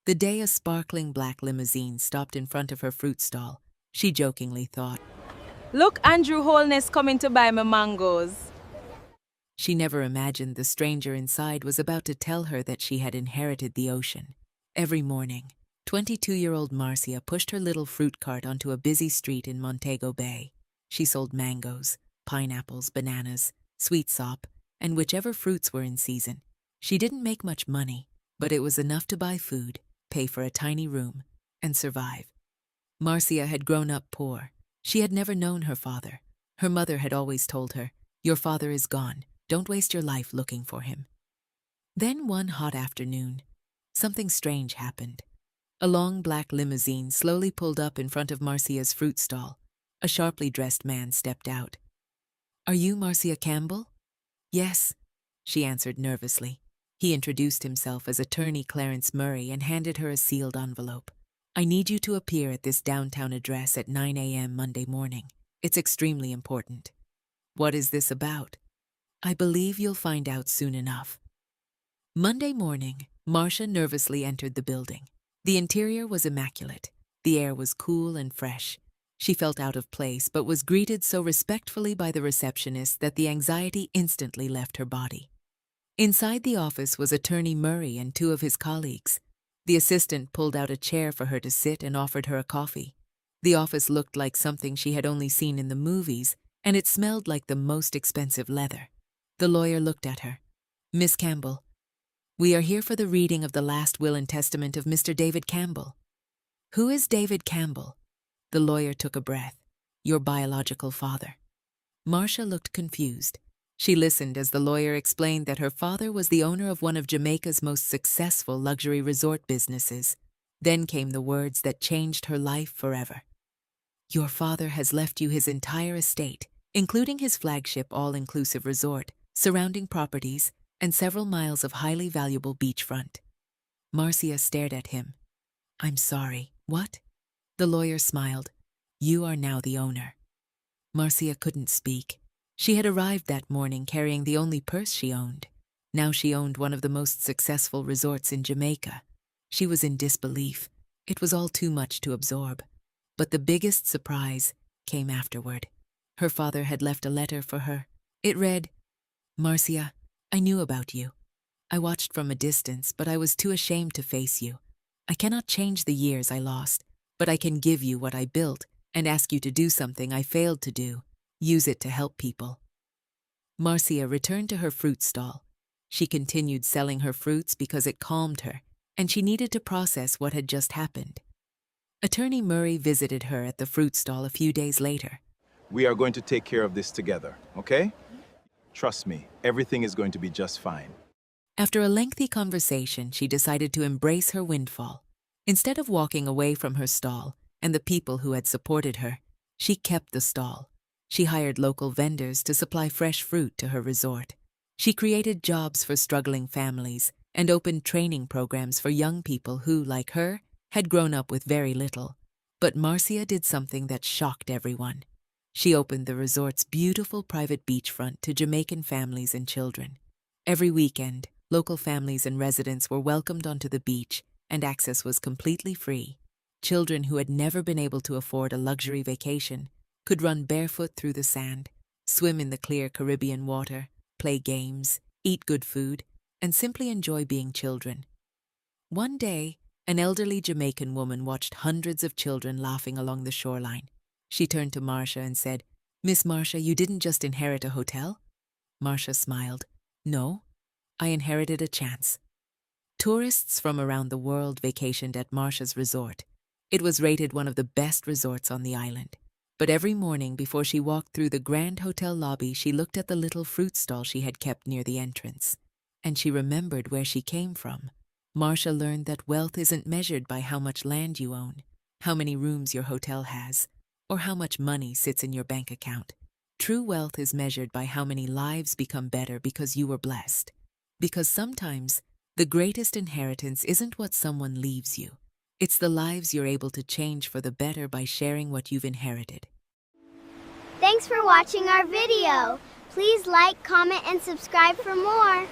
The day a sparkling black limousine stopped in front of her fruit stall, she jokingly thought. Look, Andrew Holness coming to buy my mangoes. She never imagined the stranger inside was about to tell her that she had inherited the ocean. Every morning, 22-year-old Marcia pushed her little fruit cart onto a busy street in Montego Bay. She sold mangoes, pineapples, bananas, sweet sop, and whichever fruits were in season. She didn't make much money, but it was enough to buy food, pay for a tiny room, and survive. Marcia had grown up poor. She had never known her father. Her mother had always told her, "Your father is gone. Don't waste your life looking for him." Then one hot afternoon, something strange happened. A long black limousine slowly pulled up in front of Marcia's fruit stall. A sharply dressed man stepped out. "Are you Marcia Campbell?" "Yes," she answered nervously. He introduced himself as Attorney Clarence Murray and handed her a sealed envelope. "I need you to appear at this downtown address at 9 a.m. Monday morning. It's extremely important." "What is this about?" "I believe you'll find out soon enough." Monday morning, Marcia nervously entered the building. The interior was immaculate. The air was cool and fresh. She felt out of place but was greeted so respectfully by the receptionist that the anxiety instantly left her body. Inside the office was Attorney Murray and two of his colleagues. The assistant pulled out a chair for her to sit and offered her a coffee. The office looked like something she had only seen in the movies, and it smelled like the most expensive leather. The lawyer looked at her. "Miss Campbell, we are here for the reading of the last will and testament of Mr. David Campbell." "Who is David Campbell?" The lawyer took a breath. "Your biological father." Marcia looked confused. She listened as the lawyer explained that her father was the owner of one of Jamaica's most successful luxury resort businesses. Then came the words that changed her life forever. "Your father has left you his entire estate, including his flagship all-inclusive resort, surrounding properties, and several miles of highly valuable beachfront." Marcia stared at him. "I'm sorry, what?" The lawyer smiled. "You are now the owner." Marcia couldn't speak. She had arrived that morning carrying the only purse she owned. Now she owned one of the most successful resorts in Jamaica. She was in disbelief. It was all too much to absorb. But the biggest surprise came afterward. Her father had left a letter for her. It read, "Marcia, I knew about you. I watched from a distance, but I was too ashamed to face you. I cannot change the years I lost, but I can give you what I built and ask you to do something I failed to do. Use it to help people." Marcia returned to her fruit stall. She continued selling her fruits because it calmed her, and she needed to process what had just happened. Attorney Murray visited her at the fruit stall a few days later. "We are going to take care of this together, okay? Trust me, everything is going to be just fine." After a lengthy conversation, she decided to embrace her windfall. Instead of walking away from her stall and the people who had supported her, she kept the stall. She hired local vendors to supply fresh fruit to her resort. She created jobs for struggling families and opened training programs for young people who, like her, had grown up with very little. But Marcia did something that shocked everyone. She opened the resort's beautiful private beachfront to Jamaican families and children. Every weekend, local families and residents were welcomed onto the beach, and access was completely free. Children who had never been able to afford a luxury vacation could run barefoot through the sand, swim in the clear Caribbean water, play games, eat good food, and simply enjoy being children. One day, an elderly Jamaican woman watched hundreds of children laughing along the shoreline. She turned to Marcia and said, "Miss Marcia, you didn't just inherit a hotel?" Marcia smiled. "No, I inherited a chance." Tourists from around the world vacationed at Marcia's resort. It was rated one of the best resorts on the island. But every morning before she walked through the grand hotel lobby, she looked at the little fruit stall she had kept near the entrance. And she remembered where she came from. Marcia learned that wealth isn't measured by how much land you own, how many rooms your hotel has, or how much money sits in your bank account. True wealth is measured by how many lives become better because you were blessed. Because sometimes, the greatest inheritance isn't what someone leaves you. It's the lives you're able to change for the better by sharing what you've inherited. Thanks for watching our video. Please like, comment, and subscribe for more.